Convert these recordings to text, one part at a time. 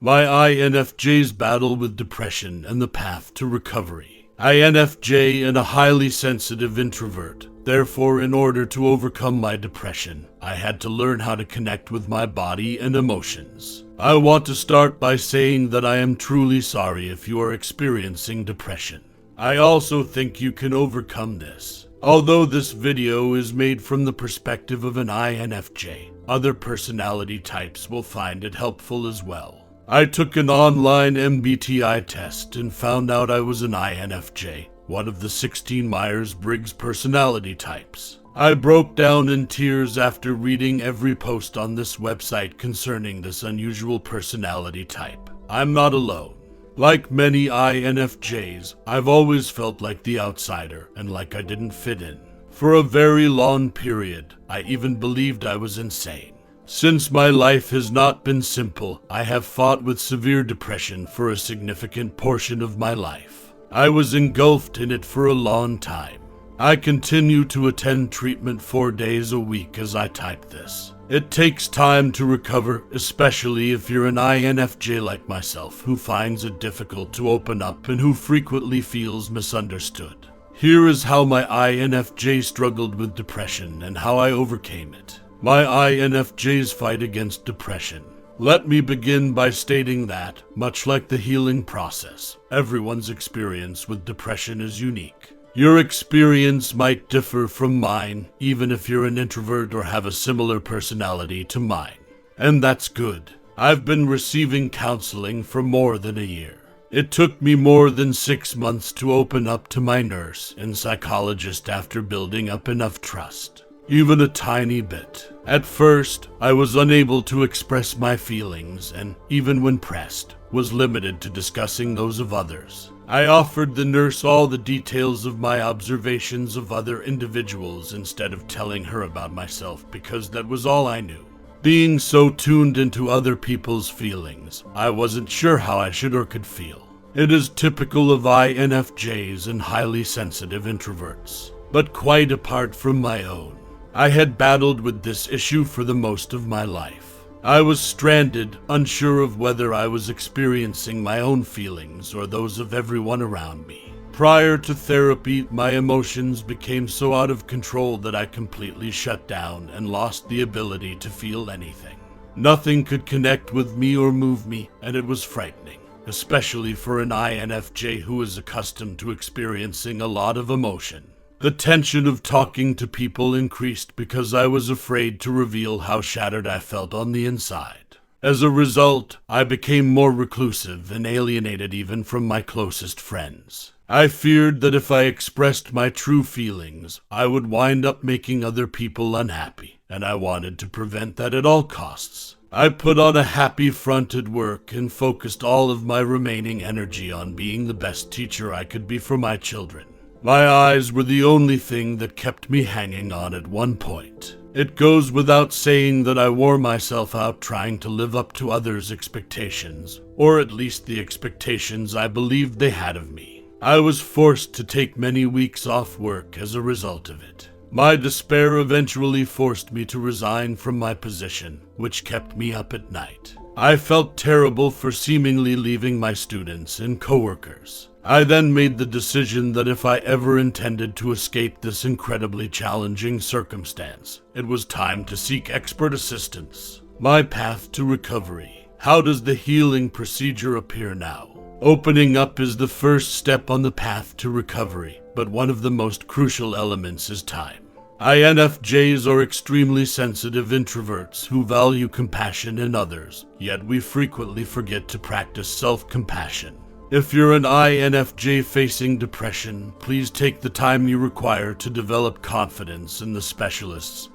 My INFJs battle with depression and the path to recovery. INFJ and a highly sensitive introvert. Therefore, in order to overcome my depression, I had to learn how to connect with my body and emotions. I want to start by saying that I am truly sorry if you are experiencing depression. I also think you can overcome this. Although this video is made from the perspective of an INFJ, other personality types will find it helpful as well. I took an online MBTI test and found out I was an INFJ, one of the 16 Myers-Briggs personality types. I broke down in tears after reading every post on this website concerning this unusual personality type. I'm not alone. Like many INFJs, I've always felt like the outsider and like I didn't fit in. For a very long period, I even believed I was insane. Since my life has not been simple, I have fought with severe depression for a significant portion of my life. I was engulfed in it for a long time. I continue to attend treatment 4 days a week as I type this. It takes time to recover, especially if you're an INFJ like myself who finds it difficult to open up and who frequently feels misunderstood. Here is how my INFJ struggled with depression and how I overcame it. My INFJ's fight against depression. Let me begin by stating that, much like the healing process, everyone's experience with depression is unique. Your experience might differ from mine, even if you're an introvert or have a similar personality to mine. And that's good. I've been receiving counseling for more than a year. It took me more than 6 months to open up to my nurse and psychologist after building up enough trust. Even a tiny bit. At first, I was unable to express my feelings and, even when pressed, was limited to discussing those of others. I offered the nurse all the details of my observations of other individuals instead of telling her about myself because that was all I knew. Being so tuned into other people's feelings, I wasn't sure how I should or could feel. It is typical of INFJs and highly sensitive introverts, but quite apart from my own. I had battled with this issue for the most of my life. I was stranded, unsure of whether I was experiencing my own feelings or those of everyone around me. Prior to therapy, my emotions became so out of control that I completely shut down and lost the ability to feel anything. Nothing could connect with me or move me, and it was frightening, especially for an INFJ who is accustomed to experiencing a lot of emotion. The tension of talking to people increased because I was afraid to reveal how shattered I felt on the inside. As a result, I became more reclusive and alienated even from my closest friends. I feared that if I expressed my true feelings, I would wind up making other people unhappy, and I wanted to prevent that at all costs. I put on a happy front at work and focused all of my remaining energy on being the best teacher I could be for my children. My eyes were the only thing that kept me hanging on at one point. It goes without saying that I wore myself out trying to live up to others' expectations, or at least the expectations I believed they had of me. I was forced to take many weeks off work as a result of it. My despair eventually forced me to resign from my position, which kept me up at night. I felt terrible for seemingly leaving my students and coworkers. I then made the decision that if I ever intended to escape this incredibly challenging circumstance, it was time to seek expert assistance. My path to recovery. How does the healing procedure appear now? Opening up is the first step on the path to recovery, but one of the most crucial elements is time. INFJs are extremely sensitive introverts who value compassion in others, yet we frequently forget to practice self-compassion. If you're an INFJ facing depression, please take the time you require to develop confidence in the specialists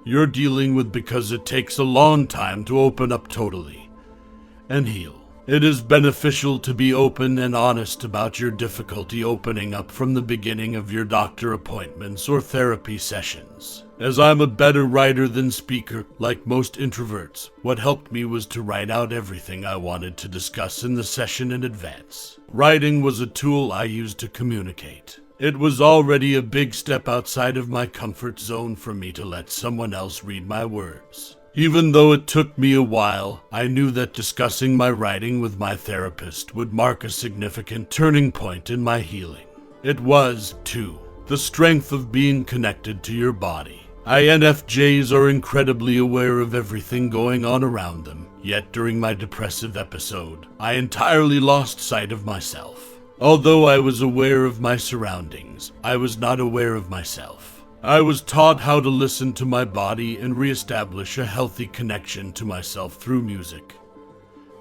you're dealing with because it takes a long time to open up totally and heal. It is beneficial to be open and honest about your difficulty opening up from the beginning of your doctor appointments or therapy sessions. As I'm a better writer than speaker, like most introverts, what helped me was to write out everything I wanted to discuss in the session in advance. Writing was a tool I used to communicate. It was already a big step outside of my comfort zone for me to let someone else read my words. Even though it took me a while, I knew that discussing my writing with my therapist would mark a significant turning point in my healing. It was, too, the strength of being connected to your body. INFJs are incredibly aware of everything going on around them, yet during my depressive episode, I entirely lost sight of myself. Although I was aware of my surroundings, I was not aware of myself. I was taught how to listen to my body and reestablish a healthy connection to myself through music.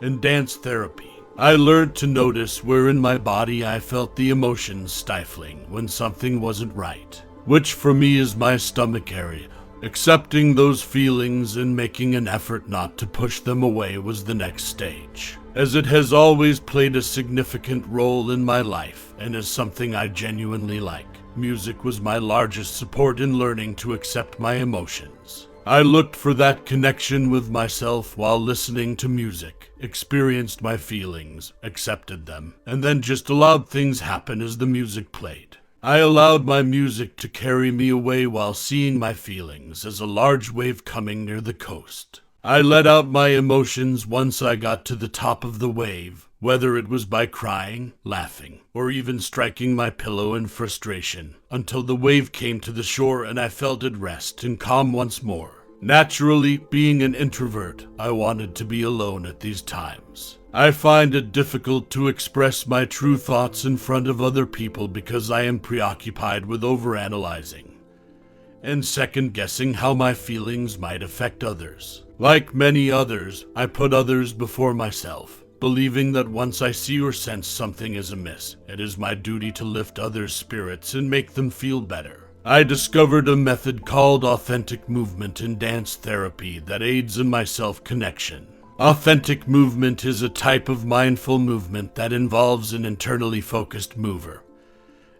In dance therapy, I learned to notice where in my body I felt the emotions stifling when something wasn't right, which for me is my stomach area. Accepting those feelings and making an effort not to push them away was the next stage, as it has always played a significant role in my life and is something I genuinely like. Music was my largest support in learning to accept my emotions. I looked for that connection with myself while listening to music, experienced my feelings, accepted them, and then just allowed things happen as the music played. I allowed my music to carry me away while seeing my feelings as a large wave coming near the coast. I let out my emotions once I got to the top of the wave, whether it was by crying, laughing, or even striking my pillow in frustration, until the wave came to the shore and I felt it rest and calm once more. Naturally, being an introvert, I wanted to be alone at these times. I find it difficult to express my true thoughts in front of other people because I am preoccupied with overanalyzing and second-guessing how my feelings might affect others. Like many others, I put others before myself, believing that once I see or sense something is amiss, it is my duty to lift others' spirits and make them feel better. I discovered a method called authentic movement in dance therapy that aids in my self-connection. Authentic movement is a type of mindful movement that involves an internally focused mover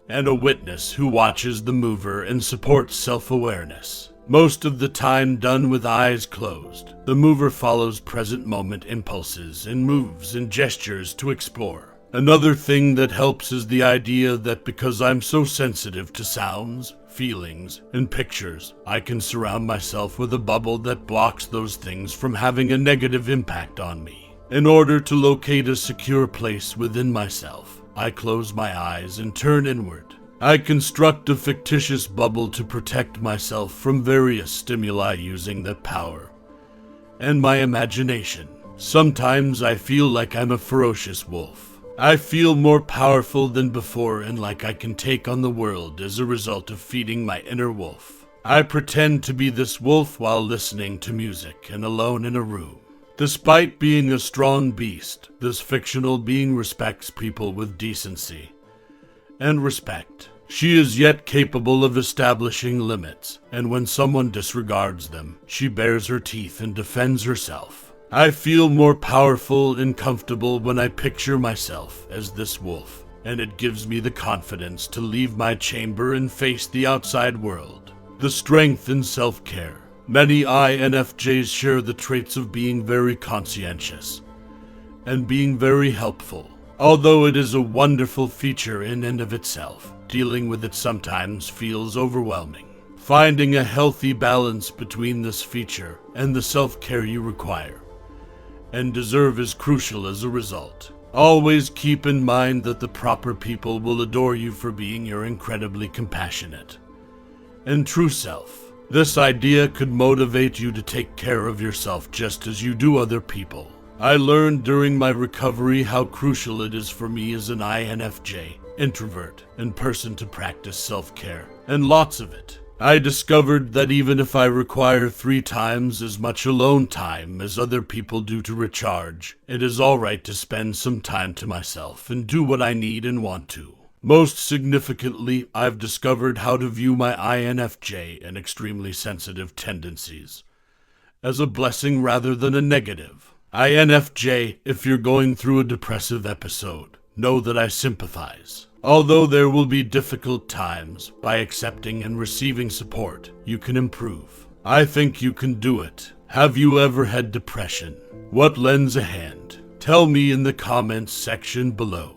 and a witness who watches the mover and supports self-awareness. Most of the time done with eyes closed, the mover follows present moment impulses and moves and gestures to explore. Another thing that helps is the idea that because I'm so sensitive to sounds, feelings, and pictures, I can surround myself with a bubble that blocks those things from having a negative impact on me. In order to locate a secure place within myself, I close my eyes and turn inward. I construct a fictitious bubble to protect myself from various stimuli using that power and my imagination. Sometimes I feel like I'm a ferocious wolf. I feel more powerful than before and like I can take on the world as a result of feeding my inner wolf. I pretend to be this wolf while listening to music and alone in a room. Despite being a strong beast, this fictional being respects people with decency and respect. She is yet capable of establishing limits, and when someone disregards them, she bares her teeth and defends herself. I feel more powerful and comfortable when I picture myself as this wolf, and it gives me the confidence to leave my chamber and face the outside world. The strength in self-care. Many INFJs share the traits of being very conscientious and being very helpful. Although it is a wonderful feature in and of itself, dealing with it sometimes feels overwhelming. Finding a healthy balance between this feature and the self-care you require and deserve is crucial as a result. Always keep in mind that the proper people will adore you for being your incredibly compassionate and true self. This idea could motivate you to take care of yourself just as you do other people. I learned during my recovery how crucial it is for me as an INFJ, introvert, and person to practice self-care, and lots of it. I discovered that even if I require 3 times as much alone time as other people do to recharge, it is alright to spend some time to myself and do what I need and want to. Most significantly, I've discovered how to view my INFJ and extremely sensitive tendencies as a blessing rather than a negative. INFJ, if you're going through a depressive episode, know that I sympathize. Although there will be difficult times, by accepting and receiving support, you can improve. I think you can do it. Have you ever had depression? What lends a hand? Tell me in the comments section below.